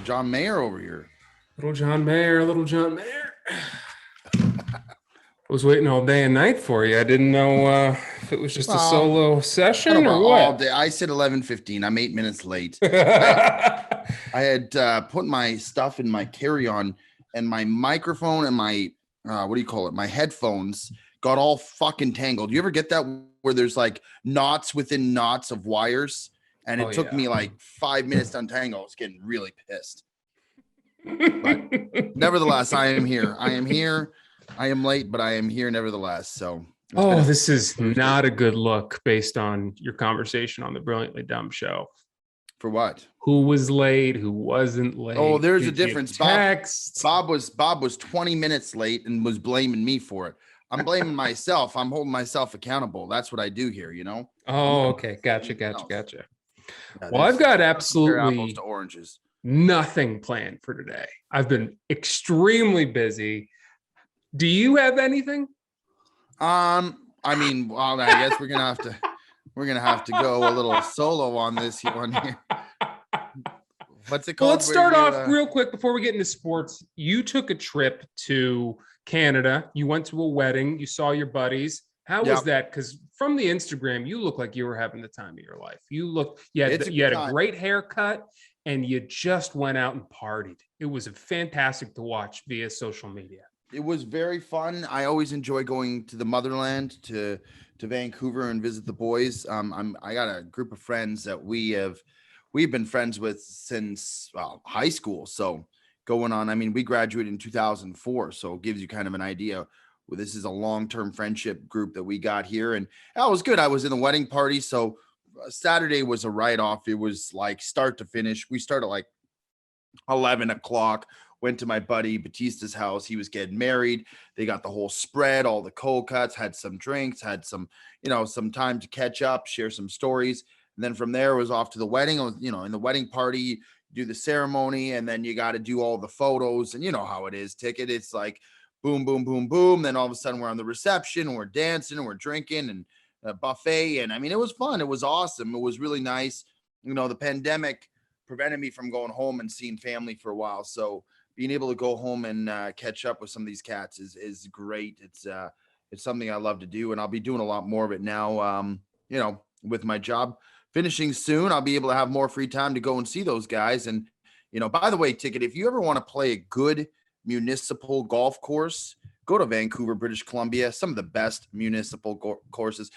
John Mayer over here. Little John Mayer, little John Mayer. I was waiting all day and night for you. I didn't know if it was just a solo session or what. All day. I said 11:15. I'm 8 minutes late. I had put my stuff in my carry-on, and my microphone and my what do you call it? My headphones got all fucking tangled. You ever get that where there's like knots within knots of wires? And it took me like 5 minutes to untangle. I was getting really pissed. But nevertheless, I am here. I am here. I am late, but I am here nevertheless. So, this is not a good look based on your conversation on the Brilliantly Dumb show. For what? Who was late? Who wasn't late? Oh, there's a difference. Bob was 20 minutes late and was blaming me for it. I'm blaming myself. I'm holding myself accountable. That's what I do here, you know? Oh, okay. Gotcha. Well, I've got absolutely apples to oranges. Nothing planned for today. I've been extremely busy. Do you have anything? I mean, well, I guess we're gonna have to go a little solo on this one here. What's it called? Well, let's start off real quick before we get into sports. You took a trip to Canada. You went to a wedding. You saw your buddies. How was that? Because from the Instagram, you look like you were having the time of your life. You had a great haircut, and you just went out and partied. It was fantastic to watch via social media. It was very fun. I always enjoy going to the motherland, to Vancouver, and visit the boys. I got a group of friends that we've been friends with since high school. So going on, I mean, we graduated in 2004, so it gives you kind of an idea. Well, this is a long-term friendship group that we got here, and that was good. I was in the wedding party, so Saturday was a write-off. It was like start to finish. We started like 11 o'clock. Went to my buddy Batista's house. He was getting married. They got the whole spread, all the cold cuts, had some drinks, had some, some time to catch up, share some stories. And then from there it was off to the wedding. In the wedding party, you do the ceremony, and then you got to do all the photos. And you know how it is, Ticket. It's like boom, boom, boom, boom. Then all of a sudden we're on the reception and we're dancing and we're drinking and a buffet. And I mean, it was fun. It was awesome. It was really nice. The pandemic prevented me from going home and seeing family for a while. So being able to go home and catch up with some of these cats is great. It's something I love to do, and I'll be doing a lot more of it now. With my job finishing soon, I'll be able to have more free time to go and see those guys. And by the way, Ticket, if you ever want to play a good municipal golf course, go to Vancouver, British Columbia. Some of the best municipal courses.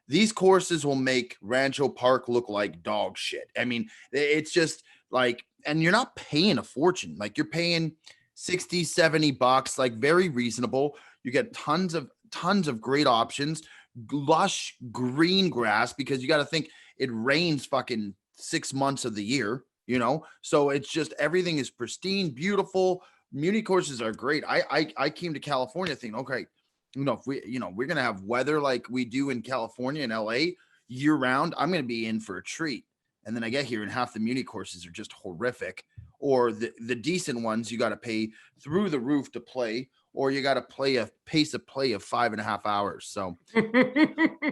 These courses will make Rancho Park look like dog shit. I mean, it's just like, and you're not paying a fortune. Like, you're paying $60-$70, like very reasonable. You get tons of great options, lush green grass, because you got to think it rains fucking 6 months of the year, so it's just, everything is pristine, beautiful. Muni courses are great. I came to California thinking, okay, if we're going to have weather like we do in California and LA year round, I'm going to be in for a treat. And then I get here and half the muni courses are just horrific, or the decent ones, you got to pay through the roof to play, or you got to play a pace of play of 5.5 hours. So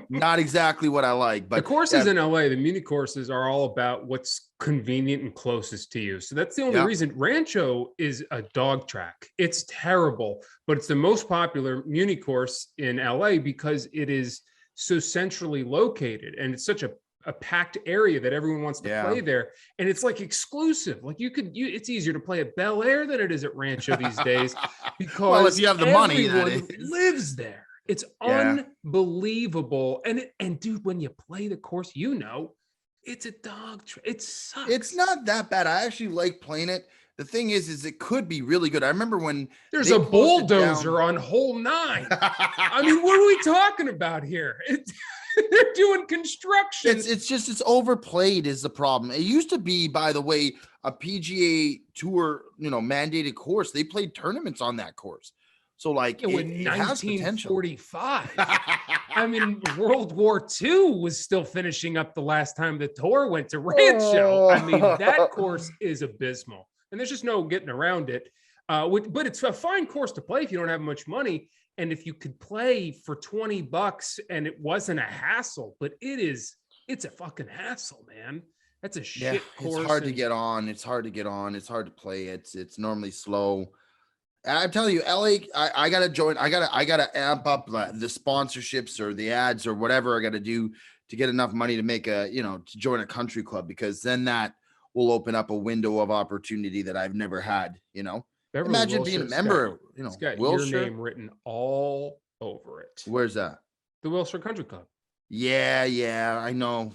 not exactly what I like, but the courses in LA, the muni courses are all about what's convenient and closest to you. So that's the only reason. Rancho is a dog track. It's terrible, but it's the most popular muni course in LA because it is so centrally located, and it's such a packed area that everyone wants to play there, and it's like exclusive. Like it's easier to play at Bel Air than it is at Rancho these days, because if you have the money, that lives there. It's unbelievable. And dude, when you play the course, it's a dog. It sucks. It's not that bad. I actually like playing it. The thing is it could be really good. I remember when there's a bulldozer on hole 9. I mean, what are we talking about here? They're doing construction. It's overplayed is the problem. It used to be, by the way, a PGA Tour, mandated course. They played tournaments on that course. So like, in 1945. I mean, World War II was still finishing up the last time the tour went to Rancho. I mean, that course is abysmal, and there's just no getting around it. But it's a fine course to play if you don't have much money. And if you could play for $20 and it wasn't a hassle, but it's a fucking hassle, man. That's a Yeah, shit it's course. hard to get on. It's hard to get on. It's hard to play. It's normally slow. I'm telling you, LA, I gotta join. I gotta amp up the sponsorships or the ads or whatever I gotta do to get enough money to make to join a country club, because then that will open up a window of opportunity that I've never had. Beverly Imagine being a Wilshire, Scott, member, it's got your Wilshire. name written all over it. Where's that? The Wilshire Country Club. Yeah, I know.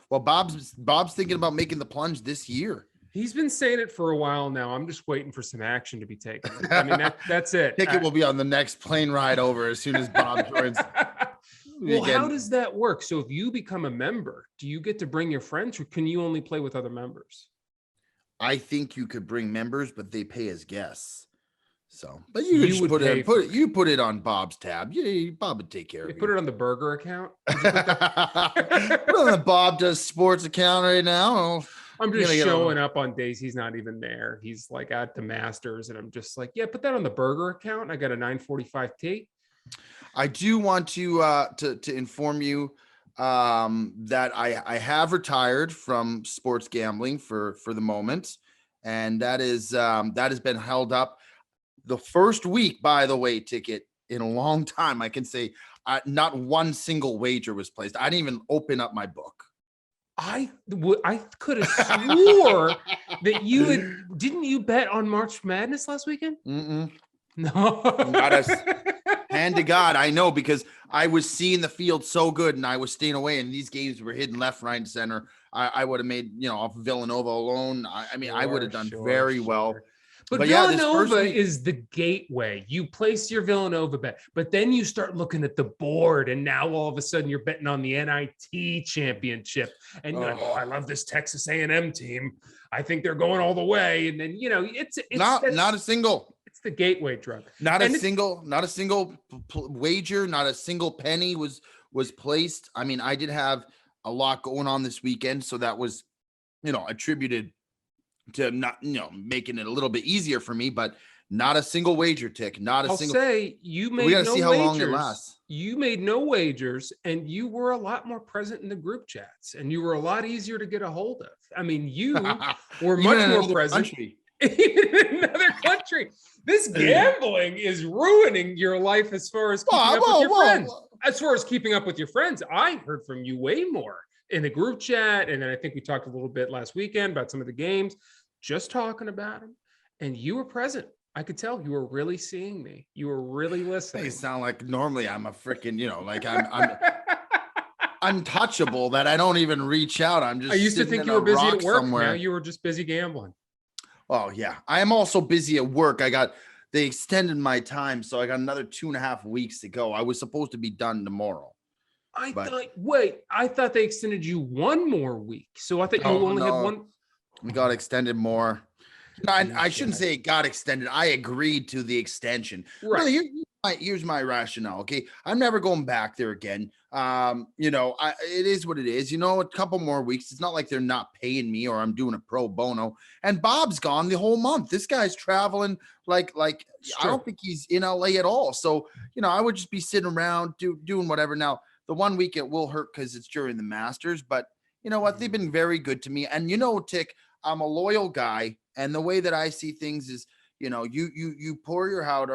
Bob's thinking about making the plunge this year. He's been saying it for a while now. I'm just waiting for some action to be taken. I mean, that's it. Ticket will be on the next plane ride over as soon as Bob joins. Well, how does that work? So if you become a member, do you get to bring your friends, or can you only play with other members? I think you could bring members, but they pay as guests. So, but you put it on Bob's tab. Yeah, Bob would take care of it. Put it on the burger account. Put it on the Bob Does Sports account right now. I'm just showing up on days he's not even there. He's like at the Masters, and I'm just like, yeah, put that on the burger account. I got a 945T. I do want to inform you that I have retired from sports gambling for the moment, and that has been held up. The first week, by the way, Ticket, in a long time, I can say not one single wager was placed. I didn't even open up my book. I could have swore that didn't you bet on March Madness last weekend? Mm-mm. No. Hand to God, I know, because I was seeing the field so good and I was staying away, and these games were hidden left, right, and center. I would have made, off of Villanova alone. I would have done very well. But Villanova is the gateway. You place your Villanova bet, but then you start looking at the board, and now all of a sudden you're betting on the NIT championship, and you're like, "Oh, I love this Texas A&M team. I think they're going all the way." And then it's not a single. It's the gateway drug. Not a single wager, not a single penny was placed. I mean, I did have a lot going on this weekend, so that was, attributed to not, making it a little bit easier for me, but not a single wager, Tick. Not a single. I'll say you made we gotta no see how wagers. long it lasts. You made no wagers, and you were a lot more present in the group chats, and you were a lot easier to get a hold of. I mean, you were much more present in another country. This gambling is ruining your life as far as keeping up with your friends. As far as keeping up with your friends, I heard from you way more in the group chat, and then I think we talked a little bit last weekend about some of the games, just talking about them, and you were present. I could tell you were really seeing me. You were really listening. You sound like normally I'm a freaking, like I'm untouchable, that I don't even reach out. I'm just. I used to think you were busy at work. Somewhere. Now you were just busy gambling. Oh yeah, I am also busy at work. They extended my time, so I got another 2.5 weeks to go. I was supposed to be done tomorrow. I thought they extended you one more week. So I thought you only had one. We got extended more. I shouldn't say it got extended. I agreed to the extension. Right. Really, here's my rationale. Okay, I'm never going back there again. It is what it is. A couple more weeks. It's not like they're not paying me or I'm doing a pro bono. And Bob's gone the whole month. This guy's traveling like I don't think he's in LA at all. So I would just be sitting around doing whatever. Now the 1 week it will hurt because it's during the Masters, but you know what? They've been very good to me. And Tick, I'm a loyal guy. And the way that I see things is, you pour your heart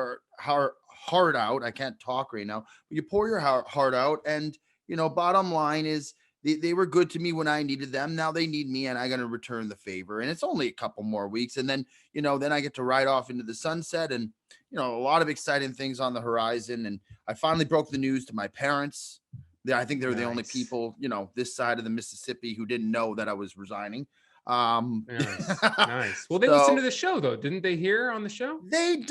out. I can't talk right now, but you pour your heart out. And, bottom line is they were good to me when I needed them. Now they need me, and I got to return the favor. And it's only a couple more weeks. And then, then I get to ride off into the sunset, and, a lot of exciting things on the horizon. And I finally broke the news to my parents. I think they were the only people, this side of the Mississippi who didn't know that I was resigning. Nice. Well, they listened to the show though, didn't they hear on the show? I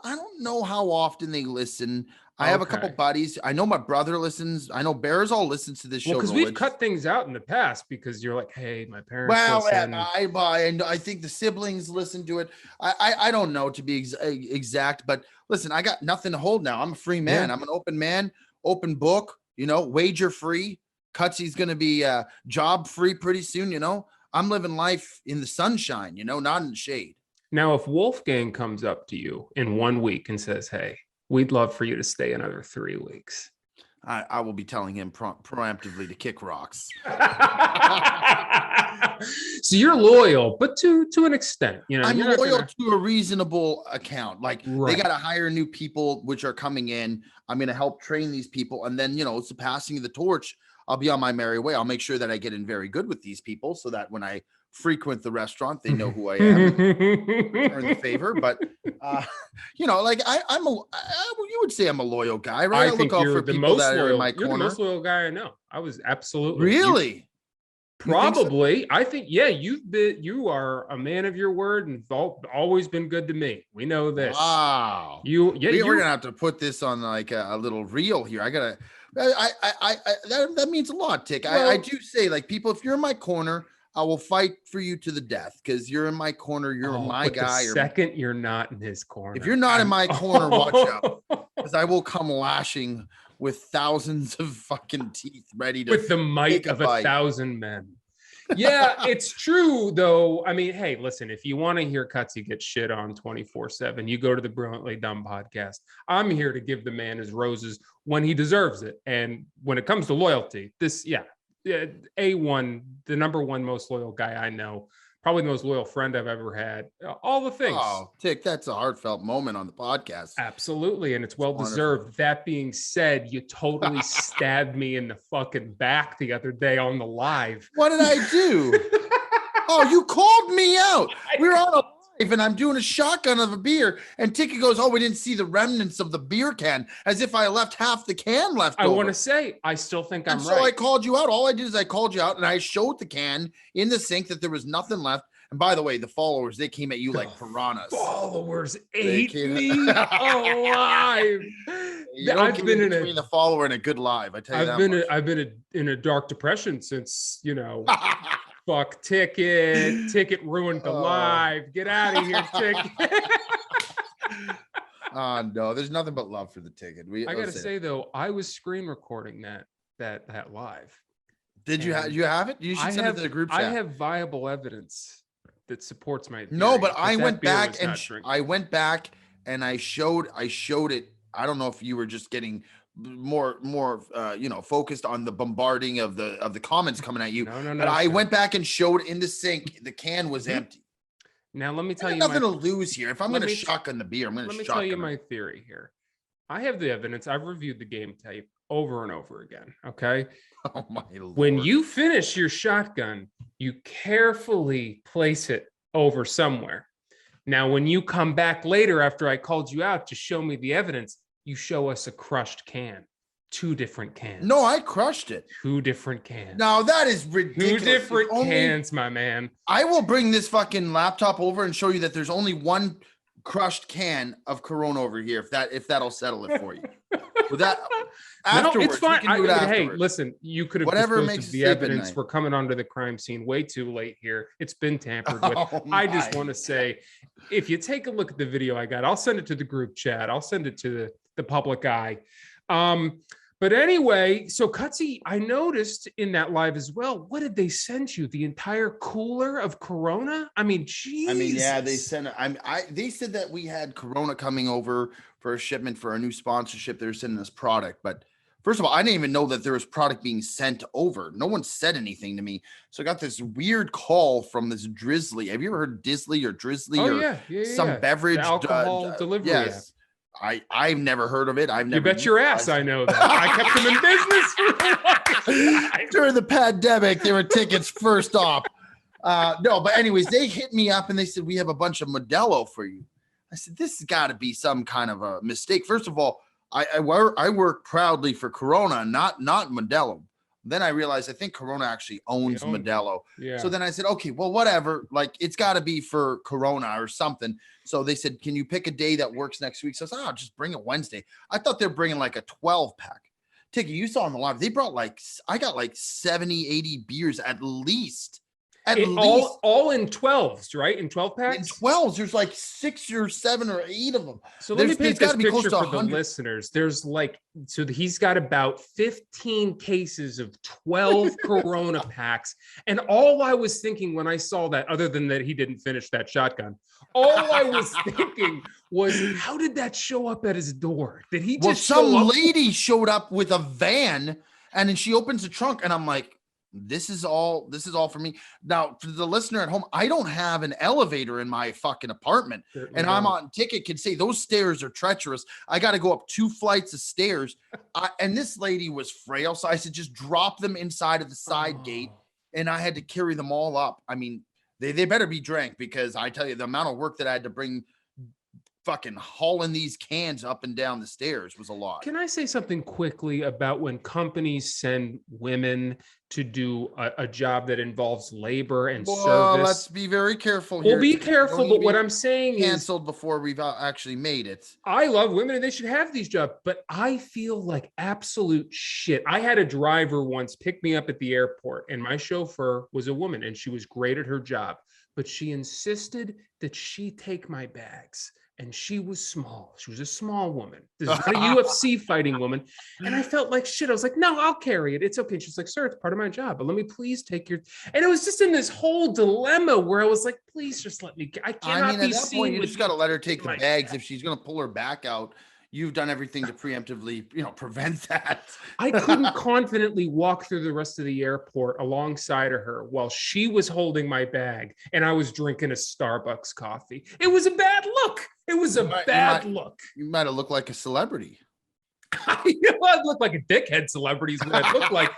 don't know how often they listen. I have a couple buddies. I know my brother listens. I know Bears all listens to this show. Because we've cut things out in the past because you're like, hey, my parents listen. And I think the siblings listen to it. I don't know to be exact, but listen, I got nothing to hold now. I'm a free man. Yeah. I'm an open man, open book, wager free. Cutsy's going to be job free pretty soon, I'm living life in the sunshine, not in the shade. Now, if Wolfgang comes up to you in 1 week and says, hey, we'd love for you to stay another 3 weeks. I will be telling him preemptively to kick rocks. So you're loyal, but to an extent, you know, I'm you're not loyal gonna- to a reasonable account. Like they Right. got to hire new people, which are coming in. I'm going to help train these people. And then, you know, it's the passing of the torch. I'll be on my merry way. I'll make sure that I get in very good with these people so that when I frequent the restaurant, they know who I am and return the favor. But, you know, like you would say I'm a loyal guy, right? I think look out you're for the people most that are in loyal. my You're the corner. most loyal guy I know. I was absolutely Really? You probably. I think, yeah, you are a man of your word and always been good to me. We know this. Wow. We're gonna have to put this on like a little reel here. That means a lot, Tick. Well, I do say, like, people, if you're in my corner, I will fight for you to the death because you're in my corner. You're my guy. The second you're not in his corner, if you're not in my corner, watch out, because I will come lashing with thousands of fucking teeth ready to with the might of 1,000 men. Yeah, it's true though. I mean, hey, listen, if you want to hear Cutsy get shit on 24/7, you go to the Brilliantly Dumb podcast. I'm here to give the man his roses when he deserves it. And when it comes to loyalty, A1, the number one most loyal guy I know, probably the most loyal friend I've ever had. All the things. Oh, Tick, that's a heartfelt moment on the podcast. Absolutely, and it's well deserved. That being said, you totally stabbed me in the fucking back the other day on the live. What did I do? Oh, you called me out. We were on a live and I'm doing a shotgun of a beer. And Ticky goes, oh, we didn't see the remnants of the beer can, as if I left half the can left over. I want to say, I still think I'm right. So I called you out. All I did is I called you out and I showed the can in the sink that there was nothing left. And by the way, the followers, they came at you like piranhas. Followers ate me alive. I've been between the follower and a good live. I tell you I've been in a dark depression since, you know, fuck ticket ruined the live. Get out of here, Ticket. No, there's nothing but love for the Ticket. I gotta say though, I was screen recording that live. Did you have it? You should send it to the group chat. I have viable evidence that supports my theory. No, but I went back and I showed it. I don't know if you were just getting more focused on the bombarding of the comments coming at you. No. But I went back and showed in the sink the can was empty. Now let me tell you, nothing to lose here. If I'm going to shotgun the beer, I'm going to shotgun. Let me tell you my theory here. I have the evidence. I've reviewed the game tape over and over again. Okay. Oh my Lord. When you finish your shotgun, you carefully place it over somewhere. Now, when you come back later after I called you out to show me the evidence, you show us a crushed can. 2 different cans. No, I crushed it. 2 different cans. No, that is ridiculous. 2 different cans, my man. I will bring this fucking laptop over and show you that there's only 1 crushed can of Corona over here. If that'll settle it for you. With that, afterwards, it's fine. We can do it afterwards. Hey, listen, you could have whatever disposed makes of the evidence. We're coming onto the crime scene way too late here. It's been tampered with. I just want to say, if you take a look at the video I got, I'll send it to the group chat. I'll send it to the public eye. But anyway, so Cutsy, I noticed in that live as well. What did they send you? The entire cooler of Corona? I mean, Jesus. I mean, yeah, they sent. They said that we had Corona coming over for a shipment for a new sponsorship. They're sending us product, but first of all, I didn't even know that there was product being sent over. No one said anything to me, so I got this weird call from this Drizzly. Have you ever heard Dizzly or Drizzly some beverage the alcohol delivery? Yes. App. I've never heard of it. I've never. You bet your ass I know that. I kept them in business. During the pandemic, they were tickets first off. No, but anyways, they hit me up and they said, we have a bunch of Modelo for you. I said, this has got to be some kind of a mistake. First of all, I work proudly for Corona, not Modelo. Then I realized I think Corona actually owns Modelo. Yeah. So then I said, okay, well, whatever. Like, it's got to be for Corona or something. So they said, can you pick a day that works next week? So I said, oh, just bring it Wednesday. I thought they're bringing like a 12-pack. Ticky, you saw on the live, they brought I got like 70, 80 beers at least. All in 12s, right? In 12 packs? In 12s, there's like 6 or 7 or 8 of them. So let me paint this picture for the listeners. He's got about 15 cases of 12 Corona packs. And all I was thinking when I saw that, other than that he didn't finish that shotgun, all I was thinking was, how did that show up at his door? Did he just some lady showed up with a van and then she opens the trunk and I'm like, This is all for me. Now, for the listener at home, I don't have an elevator in my fucking apartment. Certainly And I'm don't. on Ticket can say those stairs are treacherous. I got to go up 2 flights of stairs. And this lady was frail. So I said, just drop them inside of the side gate. And I had to carry them all up. I mean, they better be drank, because I tell you, the amount of work that I had to bring fucking hauling these cans up and down the stairs was a lot. Can I say something quickly about when companies send women to do a job that involves labor and service? Let's be very careful here. Well, be careful, but what I'm saying is canceled before we've actually made it. I love women and they should have these jobs, but I feel like absolute shit. I had a driver once pick me up at the airport, and my chauffeur was a woman, and she was great at her job, but she insisted that she take my bags. And she was small. She was a small woman. This is not a UFC fighting woman. And I felt like shit. I was like, no, I'll carry it. It's okay. She's like, sir, it's part of my job, but let me please take your. And it was just in this whole dilemma where I was like, please just let me. I cannot be seen. Point, you just got to let her take the bags. If she's going to pull her back out, you've done everything to preemptively, prevent that. I couldn't confidently walk through the rest of the airport alongside of her while she was holding my bag and I was drinking a Starbucks coffee. It was a bad look. It was a bad look. You might have looked like a celebrity. I looked like a dickhead celebrity is what I looked like.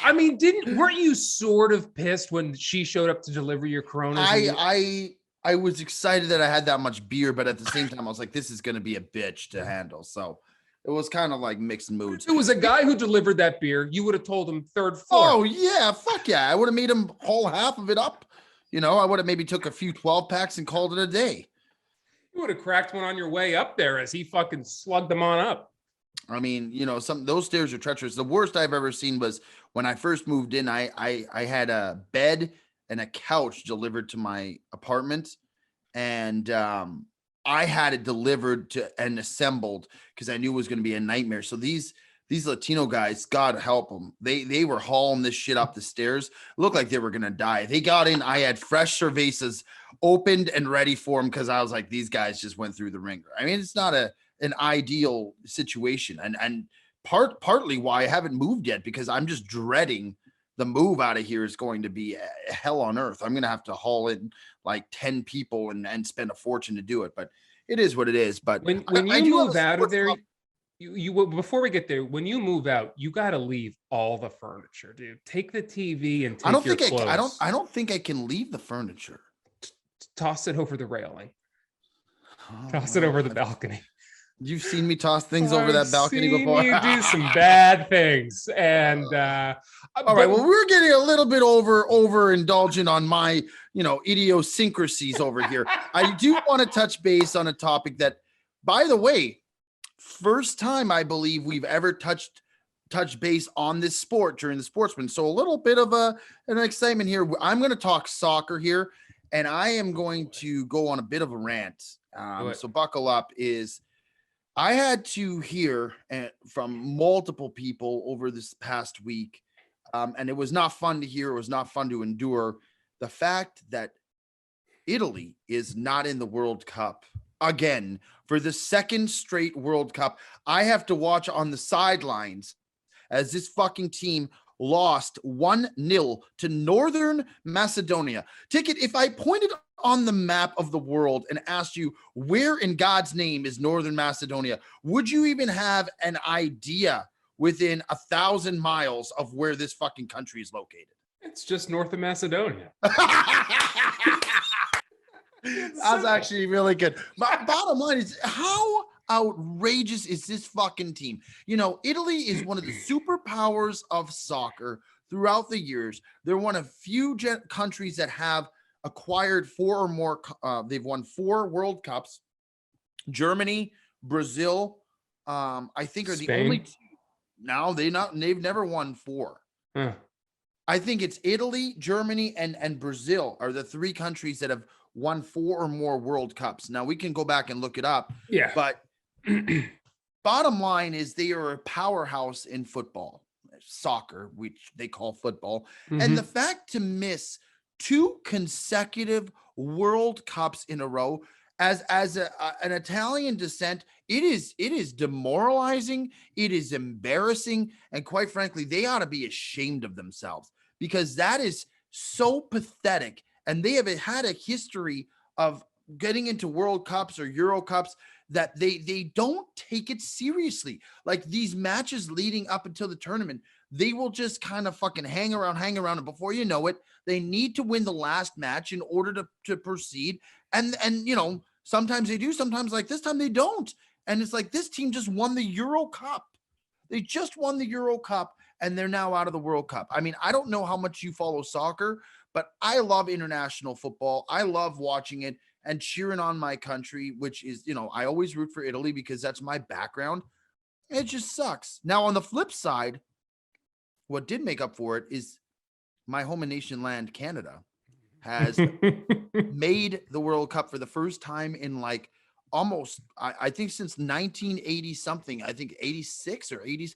I mean, weren't you sort of pissed when she showed up to deliver your Coronas? I was excited that I had that much beer, but at the same time, I was like, this is going to be a bitch to handle. So it was kind of like mixed moods. If it was a guy who delivered that beer, you would have told him 3rd floor. Oh, yeah. Fuck yeah. I would have made him haul half of it up. I would have maybe took a few 12 packs and called it a day. You would have cracked one on your way up there as he fucking slugged them on up. I mean, those stairs are treacherous. The worst I've ever seen was when I first moved in. I had a bed and a couch delivered to my apartment, and I had it delivered to and assembled because I knew it was going to be a nightmare. So these Latino guys, God help them, they were hauling this shit up the stairs. It looked like they were going to die. They got in. I had fresh cervezas opened and ready for them because I was like, these guys just went through the ringer. I mean, it's not an ideal situation, and partly why I haven't moved yet, because I'm just dreading the move out of here is going to be hell on earth. I'm going to have to haul in like 10 people and spend a fortune to do it, but it is what it is. But when you move out of there, you before we get there, when you move out, you got to leave all the furniture, dude. Take the TV and take your clothes. I don't think I can leave the furniture. Toss it over the railing. Toss it over the balcony. You've seen me toss things over that balcony before. You do some bad things, and all right. Well, we're getting a little bit overindulgent on my, idiosyncrasies over here. I do want to touch base on a topic that, by the way, first time I believe we've ever touched base on this sport during the Sportsmen. So a little bit of an excitement here. I'm going to talk soccer here, and I am going to go on a bit of a rant. So buckle up. I had to hear from multiple people over this past week, and it was not fun to hear. It was not fun to endure the fact that Italy is not in the World Cup again for the 2nd straight World Cup. I have to watch on the sidelines as this fucking team lost 1-0 to Northern Macedonia. Ticket, if I pointed on the map of the world and asked you where in God's name is Northern Macedonia, would you even have an idea within 1,000 miles of where this fucking country is located? It's just north of Macedonia. That's actually really good. But bottom line is, how outrageous is this fucking team? Italy is one of the superpowers of soccer throughout the years. They're one of few countries that have acquired 4 or more. They've won 4 World Cups. Germany, Brazil, I think are the only two. Now they've never won 4. I think it's Italy, Germany, and Brazil are the 3 countries that have won 4 or more World Cups. Now we can go back and look it up. Yeah. But bottom line is they are a powerhouse in football, soccer, which they call football. Mm-hmm. And the fact to miss 2 consecutive World Cups in a row as an Italian descent, it is demoralizing. It is embarrassing. And quite frankly, they ought to be ashamed of themselves. because that is so pathetic. And they have had a history of getting into World Cups or Euro Cups that they don't take it seriously. Like these matches leading up until the tournament, they will just kind of fucking hang around. And before you know it, they need to win the last match in order to proceed. And sometimes they do, sometimes like this time they don't. And it's like, this team just won the Euro Cup. They just won the Euro Cup and they're now out of the World Cup. I mean, I don't know how much you follow soccer, but I love international football. I love watching it and cheering on my country, which is, I always root for Italy because that's my background. It just sucks. Now, on the flip side, what did make up for it is my home and nation land, Canada, has made the World Cup for the first time in like almost, I think since 1980 something, I think 86 or 80s,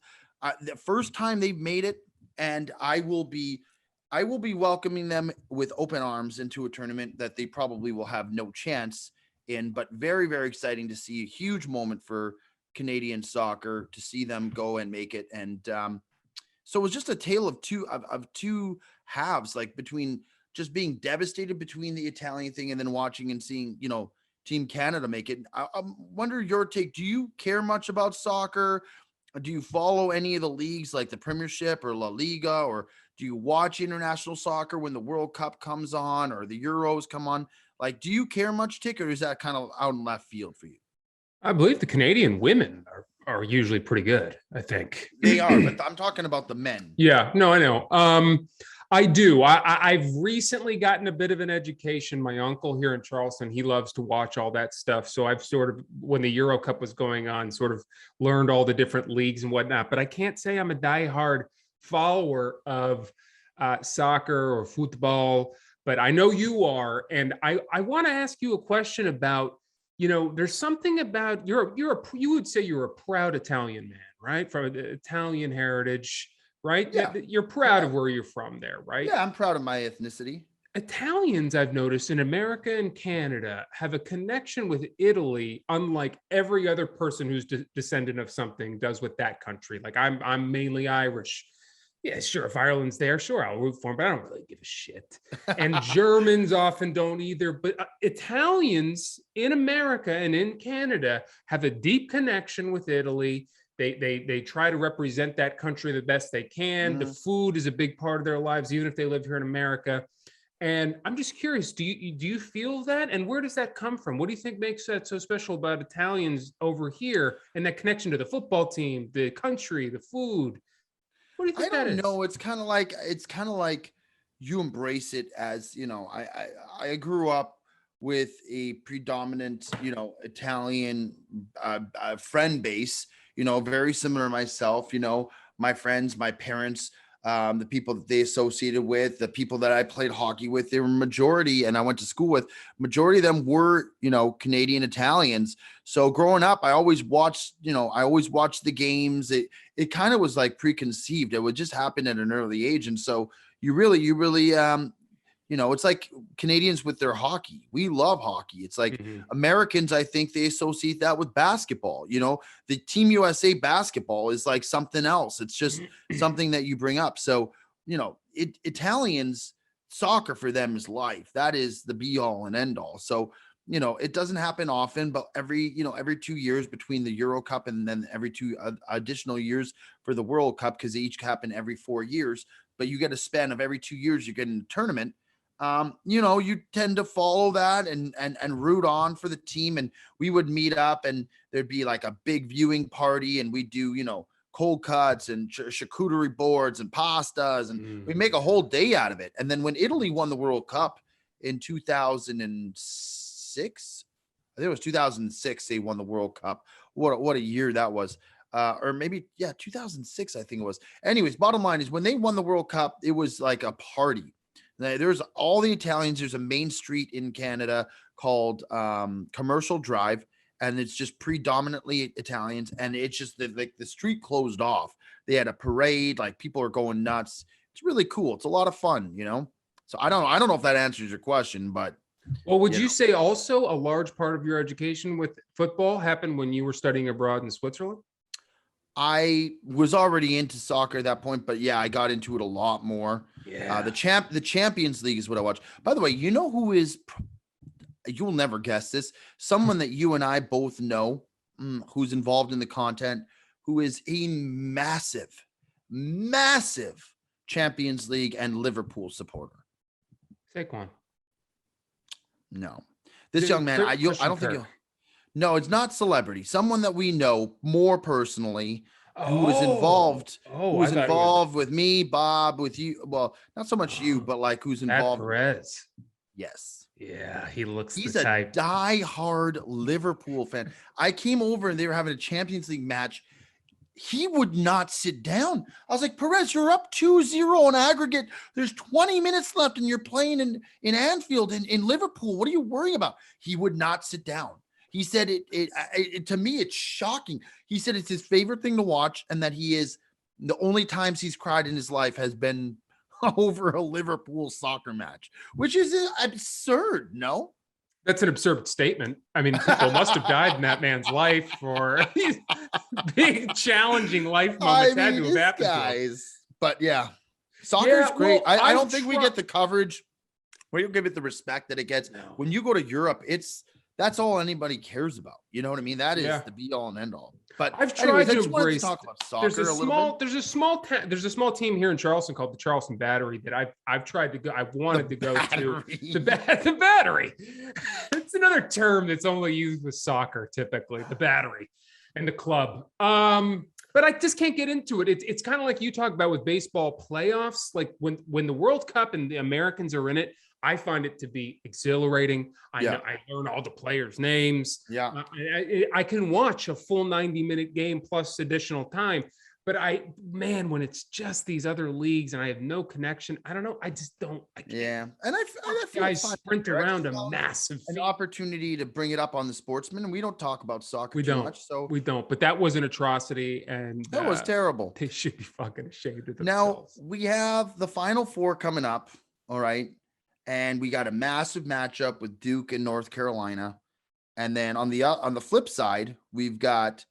the first time they've made it. And I will be welcoming them with open arms into a tournament that they probably will have no chance in, but very, very exciting to see. A huge moment for Canadian soccer to see them go and make it. And so it was just a tale of two halves, like between just being devastated between the Italian thing and then watching and seeing, Team Canada make it. I wonder your take. Do you care much about soccer? Do you follow any of the leagues like the Premiership or La Liga, or do you watch international soccer when the World Cup comes on or the Euros come on? Like, do you care much, Tick, or is that kind of out in left field for you? I believe the Canadian women are usually pretty good, I think. They are, but I'm talking about the men. Yeah, no, I know. I do. I've recently gotten a bit of an education. My uncle here in Charleston, he loves to watch all that stuff. So I've sort of, when the Euro Cup was going on, sort of learned all the different leagues and whatnot. But I can't say I'm a diehard follower of soccer or football, but I know you are. And I want to ask you a question about, there's something about you would say you're a proud Italian man, right? From Italian heritage. Right? Yeah. You're proud of where you're from there, right? Yeah, I'm proud of my ethnicity. Italians, I've noticed in America and Canada, have a connection with Italy, unlike every other person who's descendant of something does with that country. Like I'm mainly Irish. Yeah, sure. If Ireland's there, sure, I'll root for them, but I don't really give a shit. And Germans often don't either. But Italians in America and in Canada have a deep connection with Italy. They try to represent that country the best they can. Mm-hmm. The food is a big part of their lives, even if they live here in America. And I'm just curious, do you feel that? And where does that come from? What do you think makes that so special about Italians over here and that connection to the football team, the country, the food? What do you think that is? I don't know. It's kind of like you embrace it as, I grew up with a predominant, Italian friend base, very similar to myself, my friends, my parents, the people that they associated with, the people that I played hockey with, they were majority, and I went to school with, majority of them were, Canadian Italians. So growing up, I always watched the games. It kind of was like preconceived. It would just happen at an early age. And so you really, it's like Canadians with their hockey. We love hockey. It's like Americans, I think they associate that with basketball. The Team USA basketball is like something else. It's just something that you bring up. So, Italians, soccer for them is life. That is the be all and end all. So, it doesn't happen often, but every 2 years between the Euro Cup and then every two additional years for the World Cup, because they each happen every 4 years, but you get a span of every 2 years, you get in a tournament. You tend to follow that and root on for the team. And we would meet up and there'd be like a big viewing party and we do, cold cuts and charcuterie boards and pastas and we make a whole day out of it. And then when Italy won the World Cup in 2006, I think it was 2006, they won the World Cup. What a year that was. Or maybe, 2006, I think it was. Anyways, bottom line is when they won the World Cup, it was like a party. There's all the Italians. There's a main street in Canada called Commercial Drive, and it's just predominantly Italians. And it's just the street closed off. They had a parade, like people are going nuts. It's really cool. It's a lot of fun, So I don't know if that answers your question, but well, would you say also a large part of your education with football happened when you were studying abroad in Switzerland? I was already into soccer at that point, but yeah, I got into it a lot more. Yeah. The Champions League is what I watch. By the way, you know who is? You'll never guess this. Someone that you and I both know, who's involved in the content, who is a massive Champions League and Liverpool supporter. Saquon. No, this young man. I don't think. No, it's not celebrity. Someone that we know more personally, who was involved. Who was involved with me, Bob, with you. Well, not so much you, but like who's involved. Perez. Yes. Yeah, he looks. He's the a type. die-hard Liverpool fan. I came over and they were having a Champions League match. He would not sit down. I was like, Perez, you're up 2-0 on aggregate. There's 20 minutes left and you're playing in Anfield in Liverpool. What are you worrying about? He would not sit down. He said it to me, it's shocking. He said it's his favorite thing to watch and that he is the only times he's cried in his life has been over a Liverpool soccer match, which is absurd. No? That's an absurd statement. I mean, people must have died in that man's life for these big, challenging life moments had to have happened to him. But yeah, soccer is great. I don't think we get the coverage. We don't give it the respect that it gets. No. When you go to Europe, that's all anybody cares about. You know what I mean? That is the be all and end all. But I've tried to embrace. Talk about soccer there's a small team here in Charleston called the Charleston Battery that I've tried to go. I've wanted to go to the Battery. It's another term that's only used with soccer typically. The Battery and the club. But I just can't get into it. It's kind of like you talk about with baseball playoffs. Like when the World Cup and the Americans are in it, I find it to be exhilarating. I learn all the players' names. Yeah, I can watch a full 90-minute game plus additional time. But when it's just these other leagues and I have no connection, I don't know. I just don't. I can't. Yeah, and I feel guys sprint around a massive an opportunity to bring it up on the Sportsmen, and we don't talk about soccer too much. So we don't. But that was an atrocity, and that was terrible. They should be fucking ashamed of Now themselves. we have the Final Four coming up. All right. And we got a massive matchup with Duke and North Carolina. And then on the flip side, we've got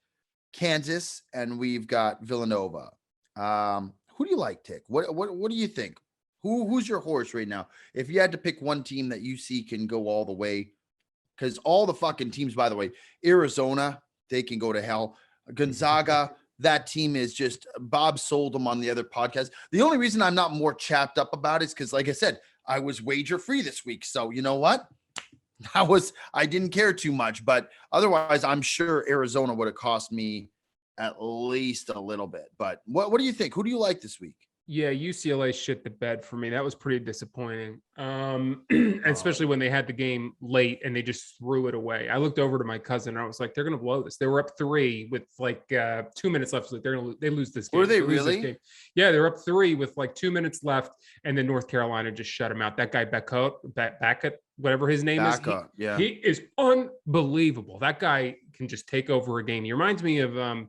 Kansas and we've got Villanova. Who do you like, Tick? What do you think? Who's your horse right now? If you had to pick one team that you see can go all the way, because all the fucking teams, by the way, Arizona, they can go to hell. Gonzaga, that team is just, Bob sold them on the other podcast. The only reason I'm not more chapped up about it is because, like I said, I was wager free this week. So you know what? I didn't care too much, but otherwise I'm sure Arizona would have cost me at least a little bit. But what do you think? Who do you like this week? Yeah, UCLA shit the bed for me. That was pretty disappointing. Especially when they had the game late and they just threw it away. I looked over to my cousin and I was like, they're going to blow this. They were up 3 with like 2 minutes left. So they lose this game. Were they really? Yeah, they're up 3 with like 2 minutes left. And then North Carolina just shut them out. That guy Beckett, whatever his name is. He is unbelievable. That guy can just take over a game. He reminds me of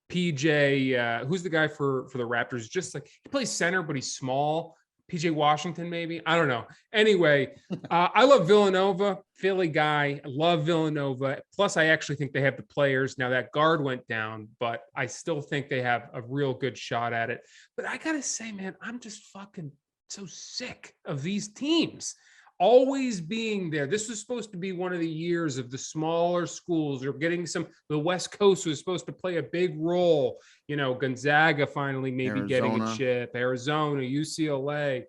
PJ, who's the guy for the Raptors? Just like he plays center, but he's small. PJ Washington, maybe. I don't know. Anyway, I love Villanova, Philly guy. I love Villanova. Plus, I actually think they have the players. Now that guard went down, but I still think they have a real good shot at it. But I gotta say, man, I'm just fucking so sick of these teams always being there. This was supposed to be one of the years of the smaller schools or getting the West Coast was supposed to play a big role. You know, Gonzaga finally maybe getting a chip, Arizona, UCLA.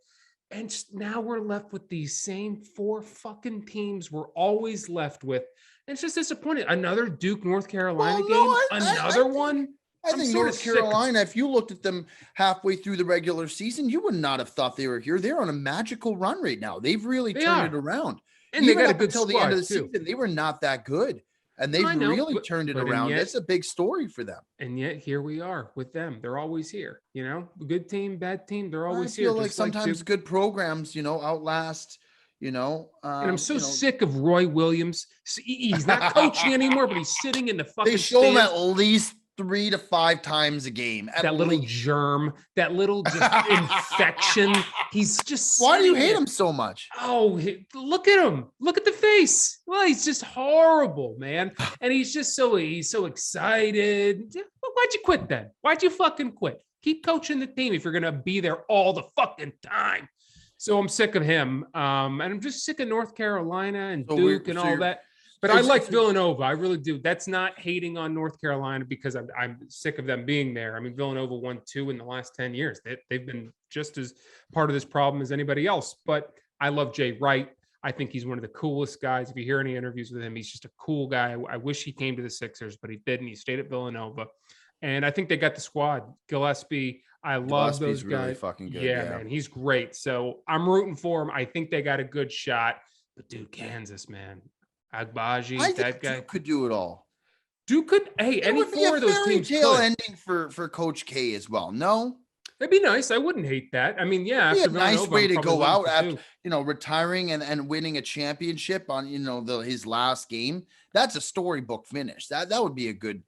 And now we're left with these same 4 fucking teams we're always left with. And it's just disappointing. Another Duke, North Carolina game, another one. I think North Carolina, if you looked at them halfway through the regular season, you would not have thought they were here. They're on a magical run right now. They've really turned it around. And they got a good until the end of the season, they were not that good. And they've really turned it around. It's a big story for them. And yet here we are with them. They're always here. You know, good team, bad team, they're always here. I feel like sometimes good programs, outlast, and I'm so sick of Roy Williams. He's not coaching anymore, but he's sitting in the fucking They show him stands. at least 3 to 5 times a game. That little germ, that little just infection. He's just. Why do you hate there. him so much? Oh, look at him. Look at the face. Well, he's just horrible, man. And he's so excited. Why'd you quit then? Why'd you fucking quit? Keep coaching the team if you're going to be there all the fucking time. So I'm sick of him. And I'm just sick of North Carolina and Duke and all that. But I like Villanova. I really do. That's not hating on North Carolina because I'm sick of them being there. I mean, Villanova won 2 in the last 10 years. They've been just as part of this problem as anybody else. But I love Jay Wright. I think he's one of the coolest guys. If you hear any interviews with him, he's just a cool guy. I wish he came to the Sixers, but he didn't. He stayed at Villanova. And I think they got the squad. Gillespie, I love those guys. Really fucking good. Yeah, man, he's great. So I'm rooting for him. I think they got a good shot. But dude, Kansas, man. Agbaji, that guy Duke could do it all. Duke could. Hey, any four of those teams could. Ending for Coach K as well. No, that'd be nice. I wouldn't hate that. I mean, yeah, it'd be a nice way to go out after retiring and winning a championship on his last game. That's a storybook finish. That would be a good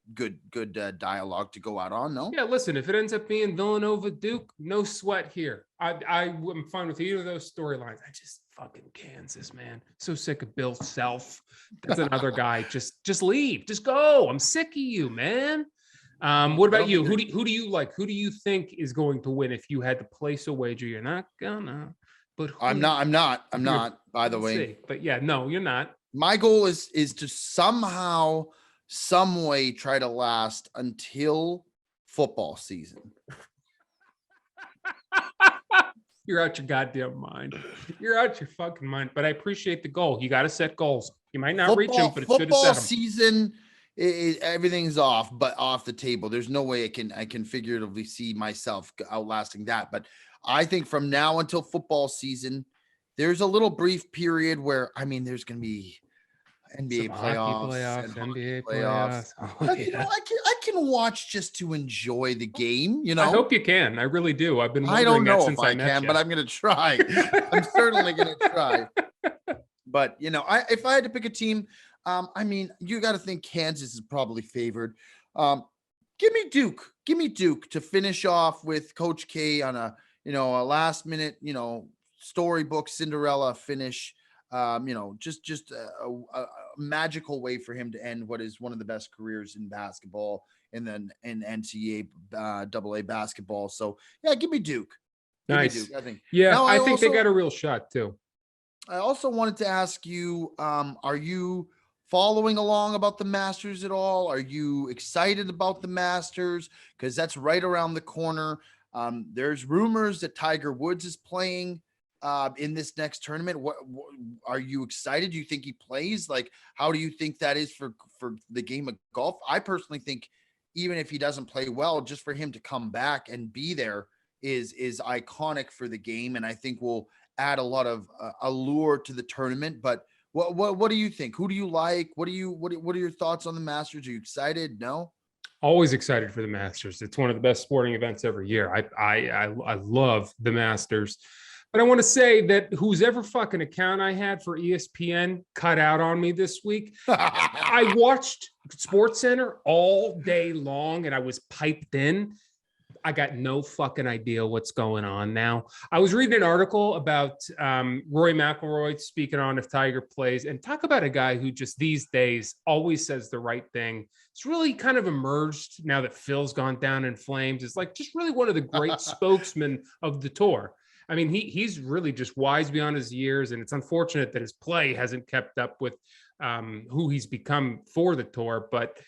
dialogue to go out on. No, yeah. Listen, if it ends up being Villanova Duke, no sweat here. I'm fine with either of those storylines. I just fucking Kansas, man. So sick of Bill Self. That's another guy. Just leave. Just go. I'm sick of you, man. What about you? Who do you like? Who do you think is going to win if you had to place a wager? You're not gonna. But I'm not. By the way. See. But yeah, no, you're not. My goal is to somehow, some way try to last until football season. You're out your goddamn mind. You're out your fucking mind. But I appreciate the goal. You got to set goals. You might not reach them, but it's good to set them. Football season, everything's off the table. There's no way I can figuratively see myself outlasting that. But I think from now until football season, there's a little brief period where there's going to be NBA playoffs, NBA playoffs. Oh, yeah. I can watch just to enjoy the game. I hope you can. I really do. I've been. I don't know if I can, but I'm going to try. I'm certainly going to try. But if I had to pick a team, you got to think Kansas is probably favored. Give me Duke. Give me Duke to finish off with Coach K on a last minute storybook Cinderella finish. Just a magical way for him to end what is one of the best careers in basketball and then in NCAA AA basketball. So yeah, give me Duke. Nice. Me Duke, I think. Yeah, now, I think they got a real shot too. I also wanted to ask you, are you following along about the Masters at all? Are you excited about the Masters? Because that's right around the corner. There's rumors that Tiger Woods is playing in this next tournament. What are you excited? Do you think he plays? Like, how do you think that is for the game of golf? I personally think even if he doesn't play well, just for him to come back and be there is iconic for the game, and I think will add a lot of allure to the tournament. But what do you think? Who do you like? What are your thoughts on the Masters? Are you excited? No. Always excited for the Masters. It's one of the best sporting events every year. I love the Masters. But I want to say that whose ever fucking account I had for ESPN cut out on me this week. I watched SportsCenter all day long and I was piped in. I got no fucking idea what's going on now. I was reading an article about Rory McIlroy speaking on if Tiger plays, and talk about a guy who just these days always says the right thing. It's really kind of emerged now that Phil's gone down in flames. It's like just really one of the great spokesmen of the tour. I mean, he's really just wise beyond his years, and it's unfortunate that his play hasn't kept up with who he's become for the tour. But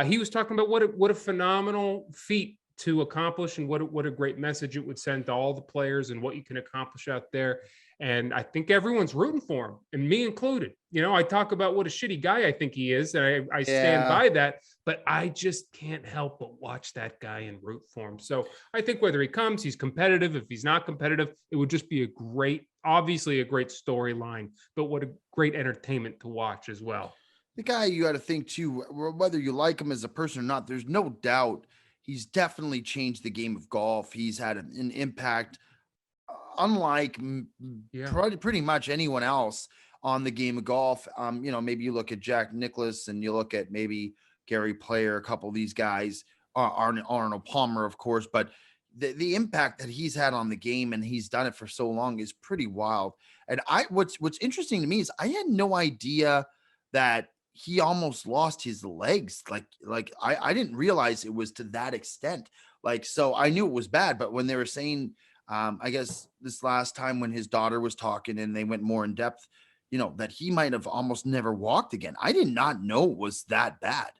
he was talking about what a phenomenal feat to accomplish, and what a great message it would send to all the players, and what you can accomplish out there. And I think everyone's rooting for him, and me included. I talk about what a shitty guy I think he is, and I stand by that, but I just can't help but watch that guy and root for him. So I think whether he comes, he's competitive. If he's not competitive, it would just be obviously a great storyline, but what a great entertainment to watch as well. The guy, you got to think too, whether you like him as a person or not, there's no doubt he's definitely changed the game of golf. He's had an impact unlike pretty much anyone else on the game of golf. Maybe you look at Jack Nicklaus and you look at maybe Gary Player, a couple of these guys Arnold Palmer, of course, but the impact that he's had on the game and he's done it for so long is pretty wild. And what's interesting to me is I had no idea that he almost lost his legs. I didn't realize it was to that extent. Like, so I knew it was bad, but when they were saying, I guess this last time when his daughter was talking and they went more in depth, that he might have almost never walked again. I did not know it was that bad.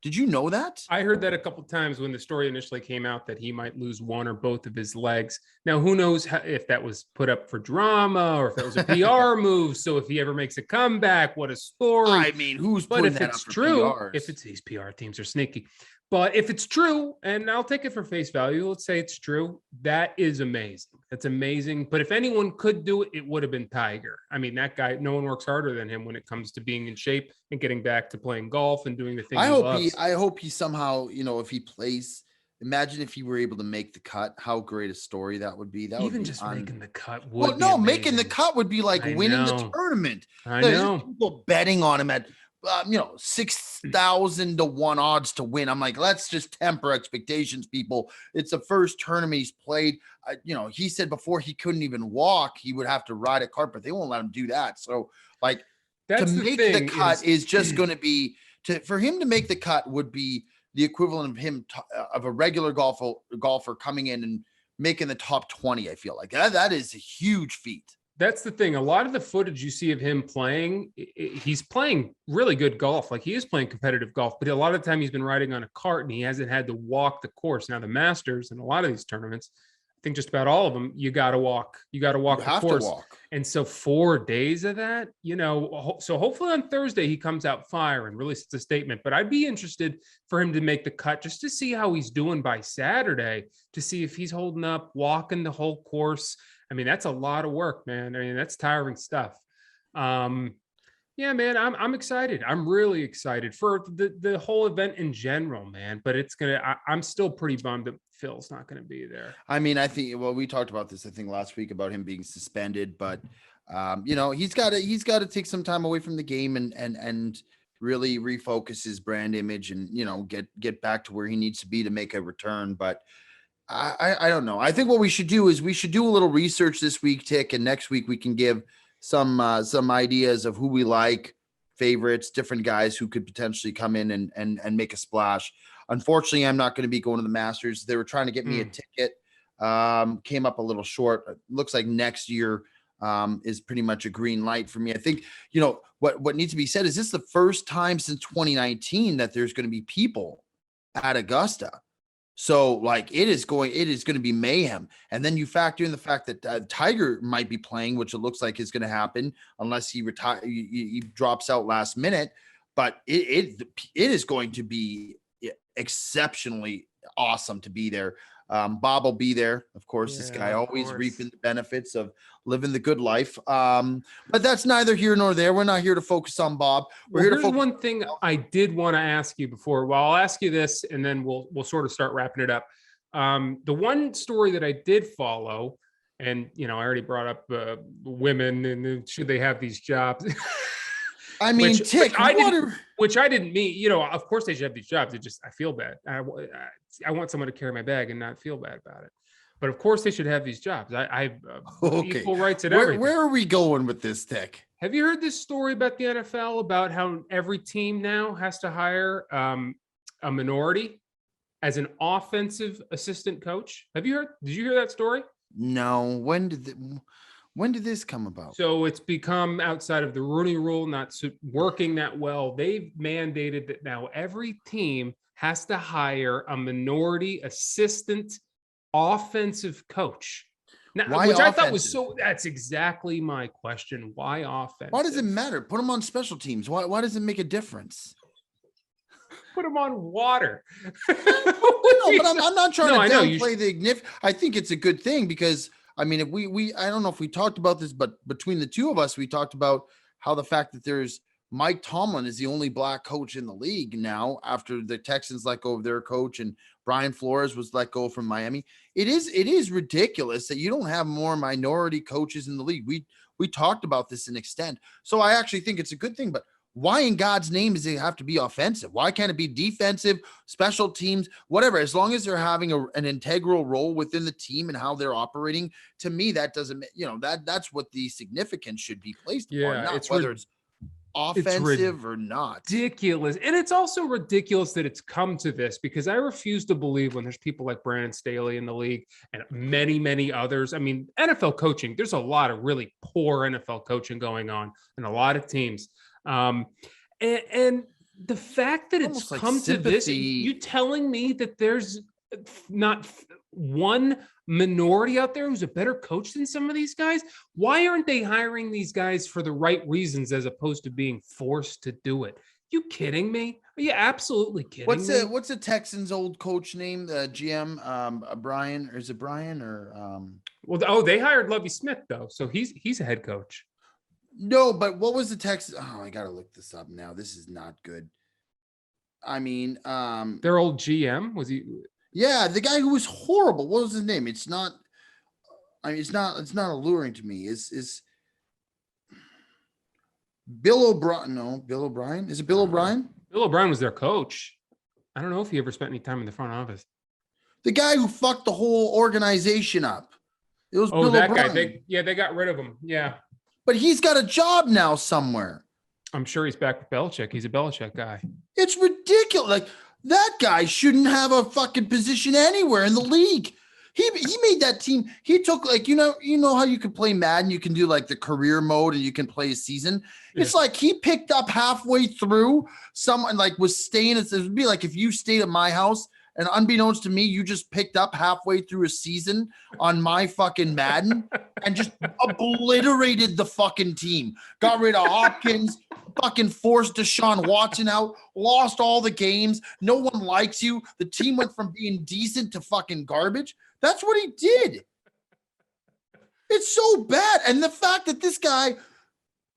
Did you know that? I heard that a couple of times when the story initially came out that he might lose one or both of his legs. Now, who knows if that was put up for drama or if that was a PR move. So if he ever makes a comeback, what a story. I mean, who's putting that up for PRs? If it's these PR teams are sneaky. But if it's true, and I'll take it for face value, let's say it's true, that is amazing. That's amazing. But if anyone could do it, it would have been Tiger. I mean, that guy, no one works harder than him when it comes to being in shape and getting back to playing golf and doing the things he loves. I hope he somehow, if he plays, imagine if he were able to make the cut, how great a story that would be. That even would be just making the cut would well, be no, amazing. making the cut would be like winning the tournament. I There's know. people betting on him at 6,000 to 1 odds to win. I'm like, let's just temper expectations, people. It's the first tournament he's played. He said before he couldn't even walk, he would have to ride a cart, but they won't let him do that. So, like, that's to make the cut is just going to be for him to make the cut would be the equivalent of him of a regular golfer coming in and making the top 20. I feel like that is a huge feat. That's the thing. A lot of the footage you see of him playing, he's playing really good golf. Like, he is playing competitive golf, but a lot of the time he's been riding on a cart and he hasn't had to walk the course. Now, the Masters and a lot of these tournaments, I think just about all of them, you got to walk. You got to walk the course. And so 4 days of that, so hopefully on Thursday he comes out fire and really sets a statement. But I'd be interested for him to make the cut just to see how he's doing by Saturday, to see if he's holding up, walking the whole course. I mean, that's a lot of work, man. I mean, that's tiring stuff. Yeah, man, I'm excited. I'm really excited for the whole event in general, man. But I'm still pretty bummed that Phil's not going to be there. I mean, I think, we talked about this, I think last week about him being suspended, but he's got to take some time away from the game and really refocus his brand image and, get back to where he needs to be to make a return. But I don't know. I think what we should do is we should do a little research this week, Tick, and next week we can give some ideas of who we like, favorites, different guys who could potentially come in and make a splash. Unfortunately, I'm not going to be going to the Masters. They were trying to get me a ticket. Came up a little short. It looks like next year is pretty much a green light for me. I think, what needs to be said is this is the first time since 2019 that there's going to be people at Augusta. So, like, it is going to be mayhem. And then you factor in the fact that Tiger might be playing, which it looks like is going to happen unless he he drops out last minute. But it is going to be exceptionally awesome to be there. Bob will be there, of course. This guy always reaping the benefits of living the good life. But that's neither here nor there. We're not here to focus on Bob. Here's one thing I did want to ask you before. Well, I'll ask you this, and then we'll sort of start wrapping it up. The one story that I did follow, and I already brought up women and should they have these jobs. I mean, which I didn't mean, of course they should have these jobs. I feel bad. I want someone to carry my bag and not feel bad about it. But of course they should have these jobs. I equal rights and everything. Where are we going with this, Tick? Have you heard this story about the NFL about how every team now has to hire a minority as an offensive assistant coach? Did you hear that story? No. When did this come about? So it's become outside of the Rooney Rule, not working that well. They've mandated that now every team has to hire a minority assistant offensive coach. Now, why which offensive? I thought was that's exactly my question. Why offensive? Why does it matter? Put them on special teams. Why does it make a difference? Put them on water. No, but I'm not trying to downplay the. I think it's a good thing because I mean, if we I don't know if we talked about this, but between the two of us, we talked about how the fact that there's Mike Tomlin is the only black coach in the league now after the Texans let go of their coach and Brian Flores was let go from Miami. It is ridiculous that you don't have more minority coaches in the league. We talked about this in extent. So I actually think it's a good thing, but Why in God's name does it have to be offensive? Why can't it be defensive, special teams, whatever? As long as they're having an integral role within the team and how they're operating, to me, that doesn't, that's what the significance should be placed upon, not whether it's offensive or not. Ridiculous. And it's also ridiculous that it's come to this, because I refuse to believe when there's people like Brandon Staley in the league and many, many others. I mean, NFL coaching, there's a lot of really poor NFL coaching going on in a lot of teams. And the fact that it's come to this, you telling me that there's not one minority out there who's a better coach than some of these guys? Why aren't they hiring these guys for the right reasons as opposed to being forced to do it? You kidding me? Are you absolutely kidding me? What's the Texans' old coach name? The GM, Brian, or is it Brian or? Well, they hired Lovie Smith though, so he's a head coach. No, but what was the Texans? Oh, I gotta look this up now. This is not good. I mean, their old GM, was he? Yeah, the guy who was horrible. What was his name? It's not. I mean, it's not alluring to me. Is Bill O'Brien? No, Bill O'Brien. Is it Bill O'Brien? Bill O'Brien was their coach. I don't know if he ever spent any time in the front office. The guy who fucked the whole organization up. It was Bill that O'Brien. Guy. They got rid of him. Yeah. But he's got a job now somewhere. I'm sure he's back with Belichick. He's a Belichick guy. It's ridiculous. Like, that guy shouldn't have a fucking position anywhere in the league. He made that team. He took, like, you know how you can play Madden, you can do like the career mode and you can play a season. Yeah. It's like he picked up halfway through, someone like was staying. It would be like if you stayed at my house and unbeknownst to me, you just picked up halfway through a season on my fucking Madden and just obliterated the fucking team. Got rid of Hopkins, fucking forced Deshaun Watson out, lost all the games. No one likes you. The team went from being decent to fucking garbage. That's what he did. It's so bad. And the fact that this guy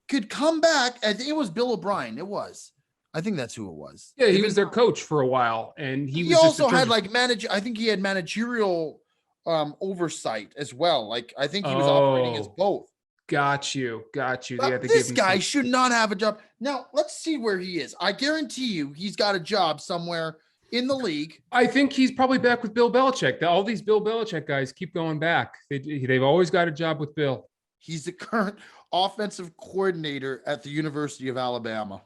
could come back, and it was Bill O'Brien. It was. I think that's who it was. Yeah, he was their coach for a while, and he also had like I think he had managerial oversight as well. Like I think he was operating as both. Got you. But this guy should not have a job. Now let's see where he is. I guarantee you, he's got a job somewhere in the league. I think he's probably back with Bill Belichick. All these Bill Belichick guys keep going back. They've always got a job with Bill. He's the current offensive coordinator at the University of Alabama.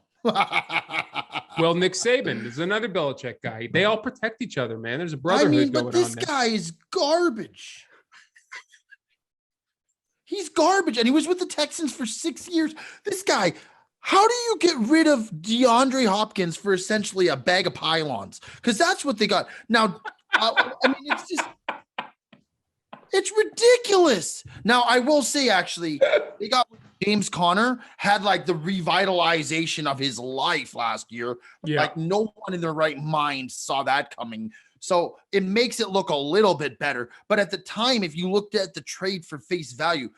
Well, Nick Saban is another Belichick guy. They all protect each other, man. There's a brotherhood going on there. But this guy is garbage. He's garbage, and he was with the Texans for 6 years. This guy, how do you get rid of DeAndre Hopkins for essentially a bag of pylons? Because that's what they got. Now, I mean, it's ridiculous. Now, I will say, actually, they got James Conner, had like the revitalization of his life last year. Yeah. Like no one in their right mind saw that coming. So it makes it look a little bit better. But at the time, if you looked at the trade for face value,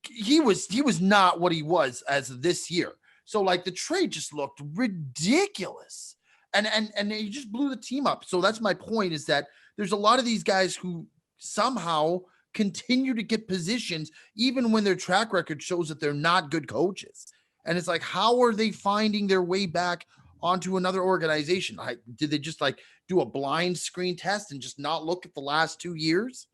he was not what he was as of this year. So like the trade just looked ridiculous. And he just blew the team up. So that's my point, is that there's a lot of these guys who somehow continue to get positions even when their track record shows that they're not good coaches. And it's like, how are they finding their way back onto another organization? Did they just like do a blind screen test and just not look at the last 2 years?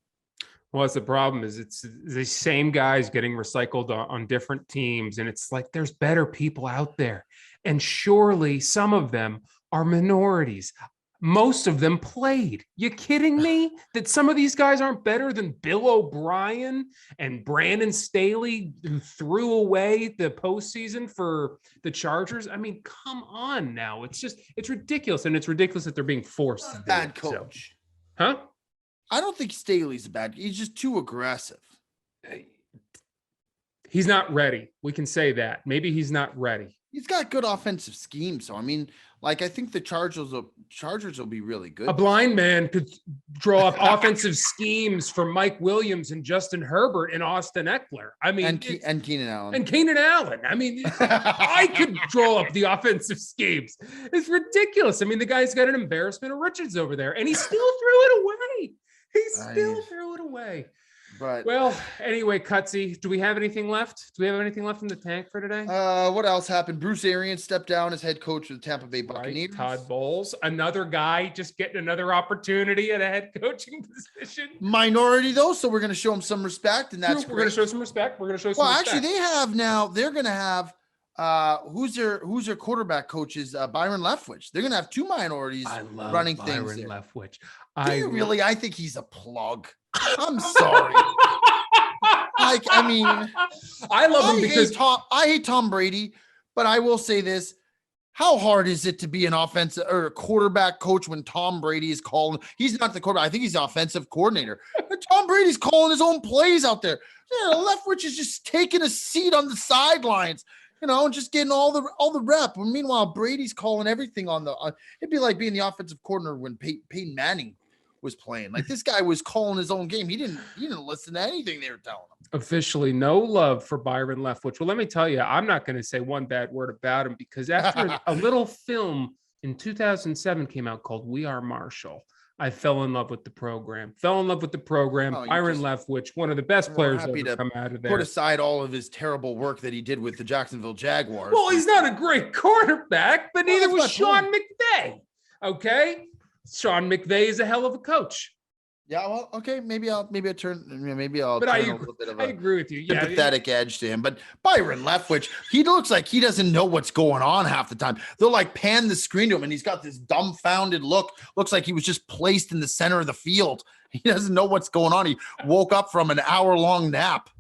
Well, that's the problem, is it's the same guys getting recycled on different teams. And it's like, there's better people out there. And surely some of them are minorities. Most of them played. You kidding me? That some of these guys aren't better than Bill O'Brien and Brandon Staley, who threw away the postseason for the Chargers? I mean, come on now. It's ridiculous. And it's ridiculous that they're being forced to do bad coach. So. Huh? I don't think Staley's bad. He's just too aggressive. He's not ready. We can say that. Maybe he's not ready. He's got good offensive schemes. So, I mean, like, I think the Chargers will be really good. A blind man could draw up offensive schemes for Mike Williams and Justin Herbert and Austin Eckler. I mean, and Keenan Allen. And Keenan Allen. I mean, I could draw up the offensive schemes. It's ridiculous. I mean, the guy's got an embarrassment of riches over there, and he still threw it away. But well, anyway, Cutsy, do we have anything left? Do we have anything left in the tank for today? What else happened? Bruce Arians stepped down as head coach of the Tampa Bay Buccaneers. Right. Todd Bowles, another guy just getting another opportunity at a head coaching position. Minority though, so we're going to show him some respect, and that's we're going to show some respect. We're going to show some. Well, respect. actually, they have now. They're going to have who's their quarterback coach is Byron Leftwich. They're going to have two minorities running Byron things. Leftwich. Do you really? I think he's a plug. I'm sorry. I mean, I love him because I hate Tom Brady, but I will say this. How hard is it to be an offensive or a quarterback coach when Tom Brady is calling? He's not the quarterback. I think he's the offensive coordinator. But Tom Brady's calling his own plays out there. Yeah, Leftwich is just taking a seat on the sidelines, and just getting all the rep. Meanwhile, Brady's calling everything on the. It'd be like being the offensive coordinator when Peyton Manning was playing. Like, this guy was calling his own game. He didn't listen to anything they were telling him. Officially no love for Byron Leftwich. Well, let me tell you, I'm not going to say one bad word about him, because after a little film in 2007 came out called We Are Marshall, I fell in love with the program. Byron Leftwich, one of the best players ever come out of there. Put aside all of his terrible work that he did with the Jacksonville Jaguars. Well, he's not a great quarterback, but neither was Sean McVay. Okay? Sean McVay is a hell of a coach. Yeah, well, okay, maybe I'll turn a little bit of I agree with you. Sympathetic edge to him. But Byron Leftwich, he looks like he doesn't know what's going on half the time. They'll like pan the screen to him, and he's got this dumbfounded look. Looks like he was just placed in the center of the field. He doesn't know what's going on. He woke up from an hour-long nap.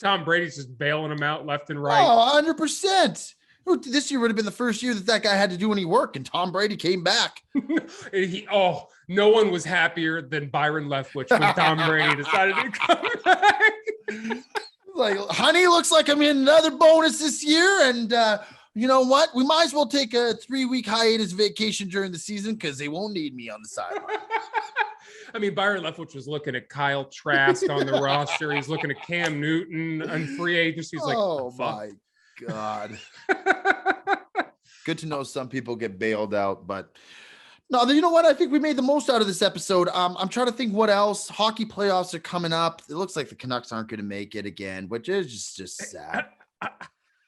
Tom Brady's just bailing him out left and right. Oh, 100%. This year would have been the first year that guy had to do any work, and Tom Brady came back. No one was happier than Byron Leftwich when Tom Brady decided to come back. Like, honey, looks like I'm in another bonus this year, and you know what? We might as well take a 3-week hiatus vacation during the season, because they won't need me on the sideline. I mean, Byron Leftwich was looking at Kyle Trask on the roster. He's looking at Cam Newton on free agency. He's like, oh my God. Good to know some people get bailed out, but no, you know what? I think we made the most out of this episode. I'm trying to think what else. Hockey playoffs are coming up. It looks like the Canucks aren't going to make it again, which is just sad.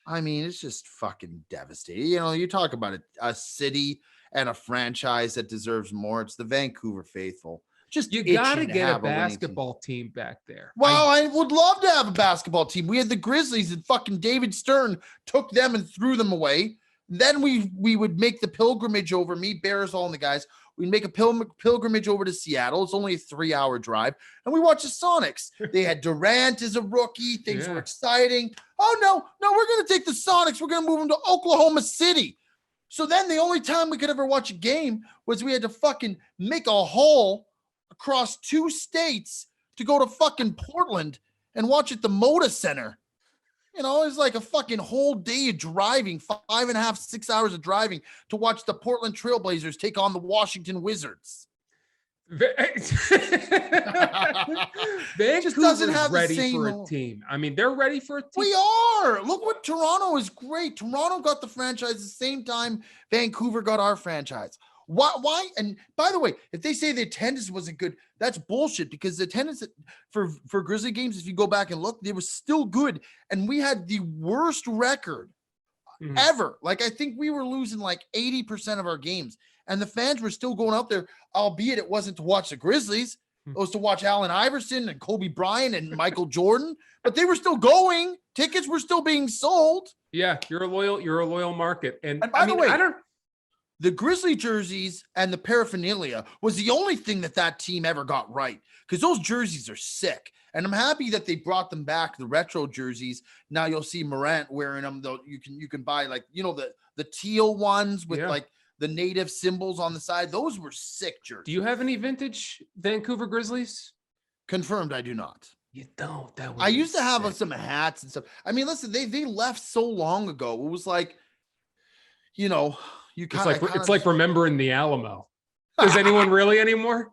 I mean, it's just fucking devastating. You talk about a city and a franchise that deserves more. It's the Vancouver Faithful. You got to get a basketball team back there. Well, I would love to have a basketball team. We had the Grizzlies, and fucking David Stern took them and threw them away. Then we would make the pilgrimage over, me, Barisol, and the guys. We'd make a pilgrimage over to Seattle. It's only a 3-hour drive. And we watched the Sonics. They had Durant as a rookie. Things were exciting. Oh, no, we're going to take the Sonics. We're going to move them to Oklahoma City. So then the only time we could ever watch a game was we had to fucking make a haul across 2 states to go to fucking Portland and watch at the Moda Center. It's like a fucking whole day of driving, 5.5, 6 hours of driving to watch the Portland Trailblazers take on the Washington Wizards. Vancouver's just doesn't have ready for a team. I mean, they're ready for a team. We are. Look what Toronto is great. Toronto got the franchise the same time Vancouver got our franchise. Why? And by the way, if they say the attendance wasn't good, that's bullshit, because the attendance for Grizzly games, if you go back and look, they were still good. And we had the worst record ever. Like, I think we were losing like 80% of our games, and the fans were still going out there, albeit it wasn't to watch the Grizzlies. It was to watch Allen Iverson and Kobe Bryant and Michael Jordan, but they were still going. Tickets were still being sold. Yeah. You're a loyal market. And by the way, the Grizzly jerseys and the paraphernalia was the only thing that team ever got right, because those jerseys are sick. And I'm happy that they brought them back, the retro jerseys. Now you'll see Morant wearing them, though. You can buy, like, the teal ones with like the native symbols on the side. Those were sick jerseys. Do you have any vintage Vancouver Grizzlies? Confirmed, I do not. You don't. I used to have some hats and stuff. I mean, listen, they left so long ago. It was like, it's like remembering the Alamo. Does anyone really anymore?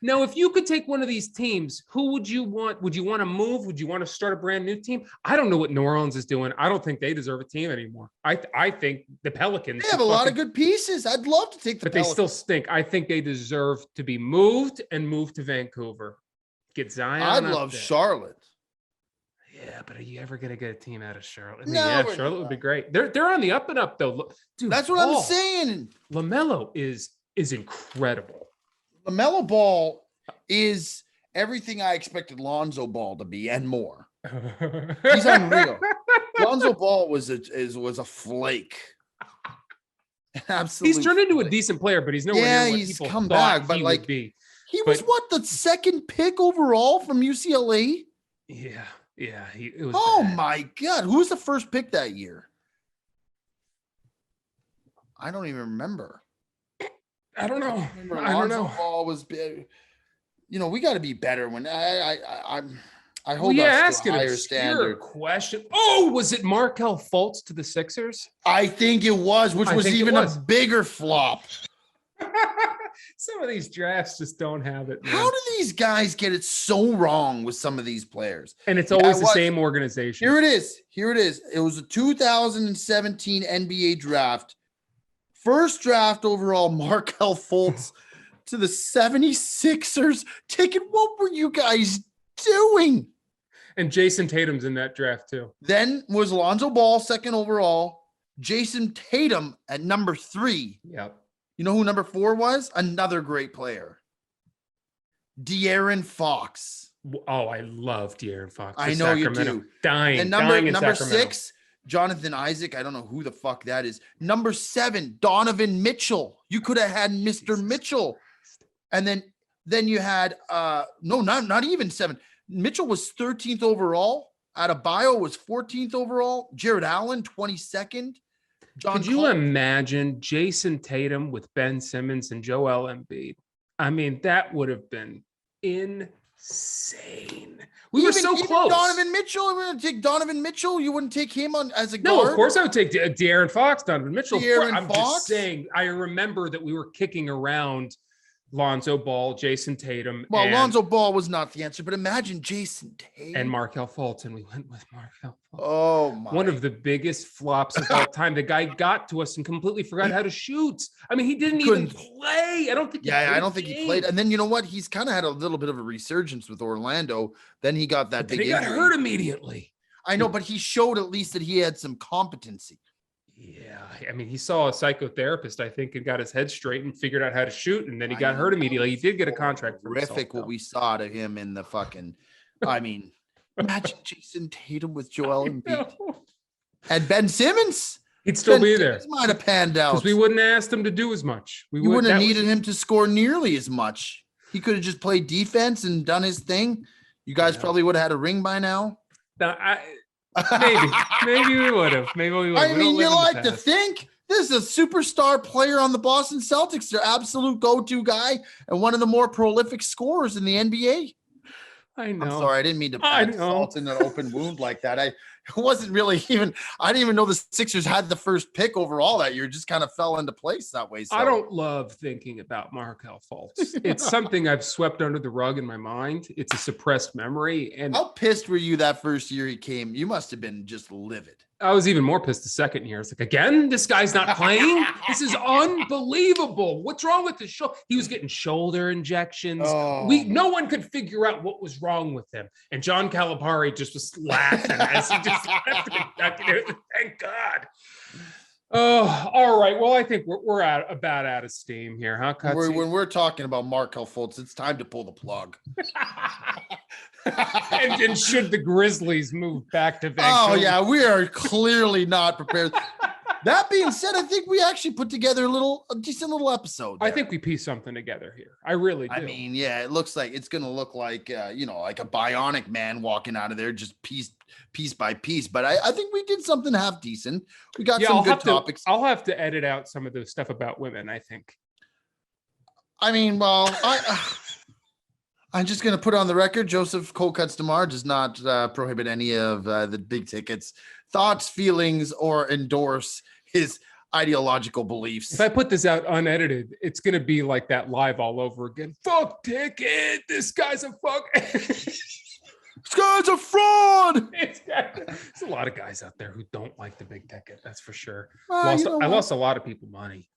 Now, if you could take one of these teams, who would you want? Would you want to move? Would you want to start a brand new team? I don't know what New Orleans is doing. I don't think they deserve a team anymore. I think the Pelicans. They have a lot of good pieces. I'd love to take the But Pelicans. They still stink. I think they deserve to be moved and moved to Vancouver. Get Zion. I'd love Charlotte. Yeah, but are you ever going to get a team out of Charlotte? I mean, no, Charlotte would be great. They're on the up and up, though. Dude, that's what I'm saying. LaMelo is incredible. LaMelo Ball is everything I expected Lonzo Ball to be and more. He's unreal. Lonzo Ball was a flake. Absolutely. He's turned into a decent player, but he's nowhere near what he's people come thought back, but he like would be. He was the second pick overall from UCLA? Yeah. It was bad. My God. Who was the first pick that year? I don't even remember. I don't know. I don't know. Ball was big. We got to be better when I hold us to a higher standard. Question. Oh, was it Markelle Fultz to the Sixers? I think it was, which was even a bigger flop. Some of these drafts just don't have it, man. How do these guys get it so wrong with some of these players? And it's always the same organization. Here it is. It was a 2017 NBA draft. First draft overall, Markelle Fultz to the 76ers. What were you guys doing? And Jason Tatum's in that draft too. Then was Lonzo Ball, second overall. Jason Tatum at number 3. Yep. You know who number 4 was? Another great player. De'Aaron Fox. Oh, I love De'Aaron Fox. I know Sacramento. You do. Dying. And number 6, Jonathan Isaac. I don't know who the fuck that is. Number 7, Donovan Mitchell. You could have had Mr. Mitchell. And then you had not even 7. Mitchell was 13th overall. Adebayo was 14th overall. Jared Allen 22nd. Could you imagine Jason Tatum with Ben Simmons and Joel Embiid? I mean, that would have been insane. We were so close. Donovan Mitchell. We're going to take Donovan Mitchell. You wouldn't take him on as a guard? No, of course I would take De'Aaron Fox, Donovan Mitchell. I'm just saying, I remember that we were kicking around Lonzo Ball, Jason Tatum. Well, Lonzo Ball was not the answer, but imagine Jason Tatum. And Markelle Fultz, and we went with Markelle Fultz. Oh, my. One of the biggest flops of all time. The guy got to us and completely forgot how to shoot. I mean, he didn't even play. I don't think he played. And then you know what? He's kind of had a little bit of a resurgence with Orlando. Then he got that big injury. He got hurt immediately. I know, but he showed at least that he had some competency. Yeah, I mean, he saw a psychotherapist, I think, and got his head straight and figured out how to shoot, and then he got hurt immediately. He did get a contract. Terrific what we saw to him in the fucking. I mean, imagine Jason Tatum with Joel Embiid and Ben Simmons. He'd still be there. Might have panned out because we wouldn't have asked him to do as much. You wouldn't have needed him to score nearly as much. He could have just played defense and done his thing. You guys probably would have had a ring by now. Maybe we would have. Maybe we would. I mean, you like to think this is a superstar player on the Boston Celtics, their absolute go-to guy and one of the more prolific scorers in the NBA. I know. I'm sorry, I didn't mean to add salt in an open wound like that. I didn't even know the Sixers had the first pick overall that year. It just kind of fell into place that way. So. I don't love thinking about Markelle Fultz. It's something I've swept under the rug in my mind. It's a suppressed memory. And how pissed were you that first year he came? You must have been just livid. I was even more pissed the second year. It's like, again, this guy's not playing. This is unbelievable. What's wrong with his shoulder? He was getting shoulder injections. Oh. No one could figure out what was wrong with him. And John Calipari just was laughing as he just left it. Thank God. Oh, all right. Well, I think we're about out of steam here, huh, Cutsy? When we're talking about Markelle Fultz, it's time to pull the plug. and should the Grizzlies move back to Vancouver? Oh, yeah, we are clearly not prepared. That being said, I think we actually put together a decent little episode there. I think we pieced something together here. I really do. I mean, yeah, it looks like it's going to look like, like a bionic man walking out of there just piece by piece. But I think we did something half decent. We got some good topics. I'll have to edit out some of the stuff about women, I think. I mean, well, I'm just going to put on the record, Joseph Cold Cuts DeMar does not prohibit any of the big tickets, thoughts, feelings, or endorse his ideological beliefs. If I put this out unedited, it's going to be like that live all over again. Fuck Ticket. This guy's a fuck. This guy's a fraud. There's a lot of guys out there who don't like the big ticket. That's for sure. Well, I lost a lot of people money.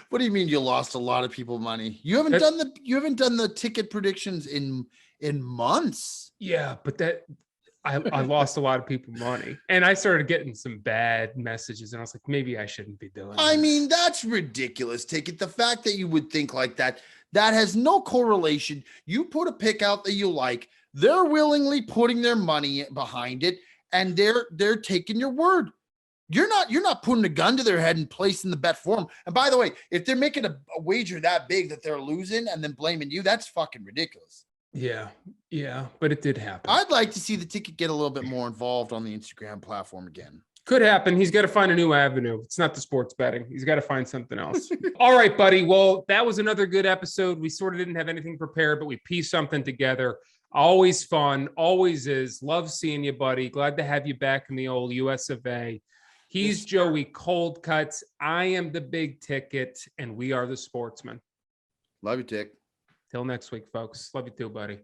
What do you mean you lost a lot of people money? You haven't done the ticket predictions in months. Yeah, but I lost a lot of people money, and I started getting some bad messages, and I was like, maybe I shouldn't be doing I this. mean, that's ridiculous, Ticket. The fact that you would think like that has no correlation. You put a pick out that you like, they're willingly putting their money behind it, and they're taking your word. You're not putting a gun to their head and placing the bet for them. And by the way, if they're making a wager that big that they're losing and then blaming you, that's fucking ridiculous. Yeah, but it did happen. I'd like to see the Ticket get a little bit more involved on the Instagram platform again. Could happen. He's got to find a new avenue. It's not the sports betting. He's got to find something else. All right, buddy. Well, that was another good episode. We sort of didn't have anything prepared, but we pieced something together. Always fun. Always is. Love seeing you, buddy. Glad to have you back in the old US of A. He's Joey Cold Cuts. I am the Big Ticket, and we are the Sportsmen. Love you, Tick. Till next week, folks. Love you too, buddy.